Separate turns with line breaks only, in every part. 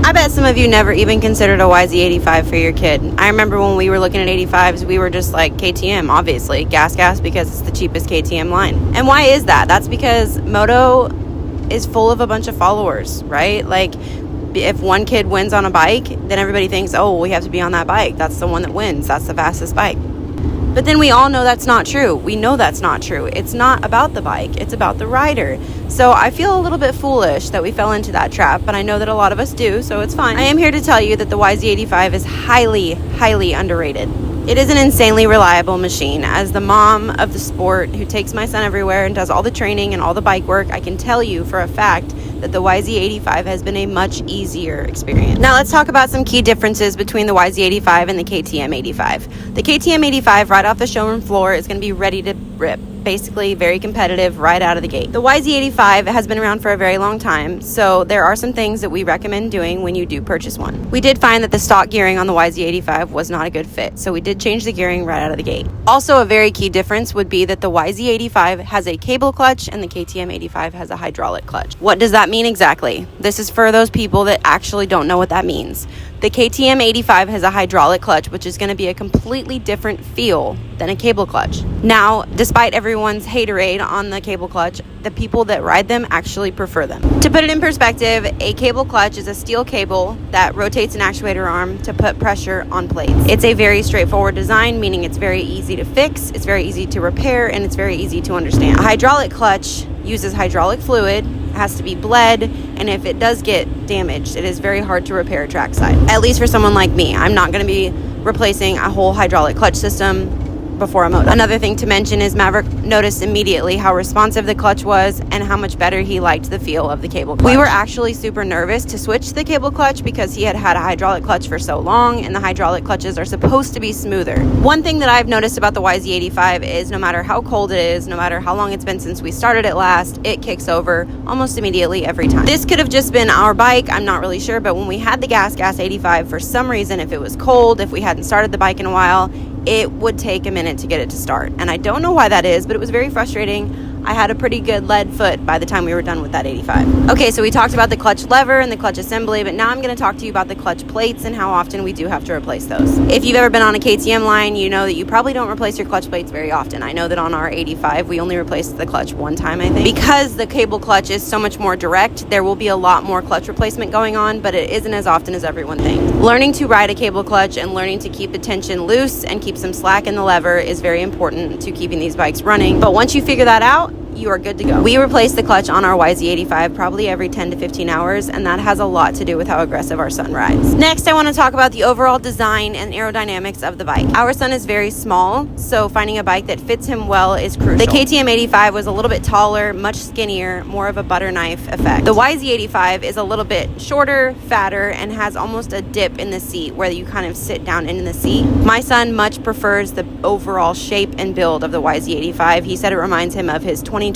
I bet some of you never even considered a YZ85 for your kid. I remember when we were looking at 85s, we were just like KTM, obviously. Gas, because it's the cheapest KTM line. And why is that? That's because Moto is full of a bunch of followers, right? Like, if one kid wins on a bike, then everybody thinks, oh, we have to be on that bike. That's the one that wins. That's the fastest bike. But then we all know that's not true. We know that's not true. It's not about the bike. It's about the rider. So I feel a little bit foolish that we fell into that trap, but I know that a lot of us do, so it's fine. I am here to tell you that the YZ85 is highly, highly underrated. It is an insanely reliable machine. As the mom of the sport who takes my son everywhere and does all the training and all the bike work, I can tell you for a fact that the YZ85 has been a much easier experience. Now let's talk about some key differences between the YZ85 and the KTM 85. The KTM 85 right off the showroom floor is going to be ready to rip. Basically very competitive right out of the gate. The YZ85 has been around for a very long time, so there are some things that we recommend doing when you do purchase one. We did find that the stock gearing on the YZ85 was not a good fit, so we did change the gearing right out of the gate. Also, a very key difference would be that the YZ85 has a cable clutch and the KTM 85 has a hydraulic clutch. What does that mean exactly? This is for those people that actually don't know what that means. The KTM 85 has a hydraulic clutch, which is going to be a completely different feel than a cable clutch. Now, despite everyone's haterade on the cable clutch, the people that ride them actually prefer them. To put it in perspective, a cable clutch is a steel cable that rotates an actuator arm to put pressure on plates. It's a very straightforward design, meaning it's very easy to fix, it's very easy to repair, and it's very easy to understand. A hydraulic clutch uses hydraulic fluid, has to be bled, and if it does get damaged, it is very hard to repair trackside. At least for someone like me. I'm not going to be replacing a whole hydraulic clutch system before a moto. Another thing to mention is Maverick noticed immediately how responsive the clutch was and how much better he liked the feel of the cable clutch. We were actually super nervous to switch to the cable clutch because he had had a hydraulic clutch for so long, and the hydraulic clutches are supposed to be smoother. One thing that I've noticed about the YZ85 is no matter how cold it is, no matter how long it's been since we started it last, it kicks over almost immediately every time. This could have just been our bike, I'm not really sure, but when we had the gas 85, for some reason, if it was cold, if we hadn't started the bike in a while, it would take a minute to get it to start. And I don't know why that is, but it was very frustrating. I had a pretty good lead foot by the time we were done with that 85. Okay, so we talked about the clutch lever and the clutch assembly, but now I'm going to talk to you about the clutch plates and how often we do have to replace those. If you've ever been on a KTM line, you know that you probably don't replace your clutch plates very often. I know that on our 85, we only replaced the clutch one time, I think. Because the cable clutch is so much more direct, there will be a lot more clutch replacement going on, but it isn't as often as everyone thinks. Learning to ride a cable clutch and learning to keep the tension loose and keep some slack in the lever is very important to keeping these bikes running. But once you figure that out, you are good to go. We replace the clutch on our YZ85 probably every 10 to 15 hours, and that has a lot to do with how aggressive our son rides. Next, I want to talk about the overall design and aerodynamics of the bike. Our son is very small, so finding a bike that fits him well is crucial. The KTM 85 was a little bit taller, much skinnier, more of a butter knife effect. The YZ85 is a little bit shorter, fatter, and has almost a dip in the seat where you kind of sit down in the seat. My son much prefers the overall shape and build of the YZ85. He said it reminds him of his 2023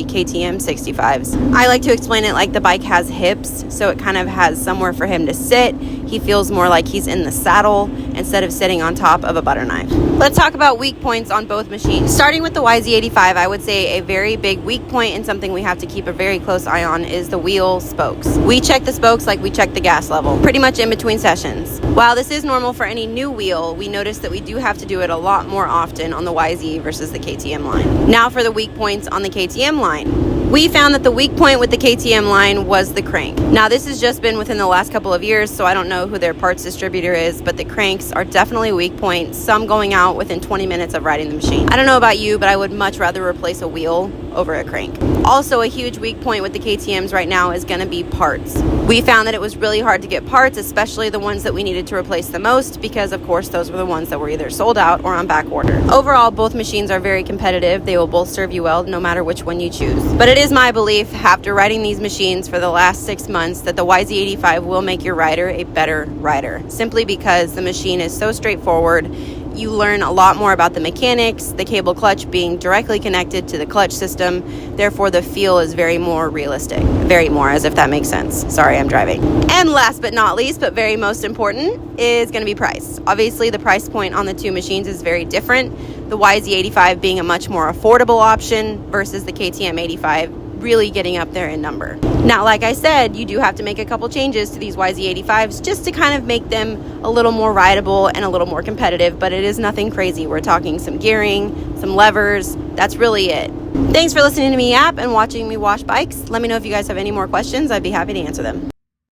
KTM 65s. I like to explain it like the bike has hips, so it kind of has somewhere for him to sit. He feels more like he's in the saddle instead of sitting on top of a butter knife. Let's talk about weak points on both machines. Starting with the YZ85, I would say a very big weak point and something we have to keep a very close eye on is the wheel spokes. We check the spokes like we check the gas level, pretty much in between sessions. While this is normal for any new wheel, we notice that we do have to do it a lot more often on the YZ versus the KTM line. Now for the weak points on the KTM line. We found that the weak point with the KTM line was the crank. Now this has just been within the last couple of years, so I don't know who their parts distributor is, but the cranks are definitely a weak point, some going out within 20 minutes of riding the machine. I don't know about you, but I would much rather replace a wheel over a crank. Also, a huge weak point with the KTMs right now is going to be parts. We found that it was really hard to get parts, especially the ones that we needed to replace the most, because of course those were the ones that were either sold out or on back order. Overall, both machines are very competitive. They will both serve you well no matter which one you choose. But it is my belief, after riding these machines for the last 6 months, that the YZ85 will make your rider a better rider, simply because the machine is so straightforward. You learn a lot more about the mechanics, the cable clutch being directly connected to the clutch system. Therefore, the feel is very more realistic. Very more, as if that makes sense. Sorry, I'm driving. And last but not least, but very most important, is going to be price. Obviously, the price point on the two machines is very different. The YZ85 being a much more affordable option versus the KTM 85 really getting up there in number. Now, like I said, you do have to make a couple changes to these YZ85s just to kind of make them a little more rideable and a little more competitive, but it is nothing crazy. We're talking some gearing, some levers. That's really it. Thanks for listening to me yap and watching me wash bikes. Let me know if you guys have any more questions. I'd be happy to answer them.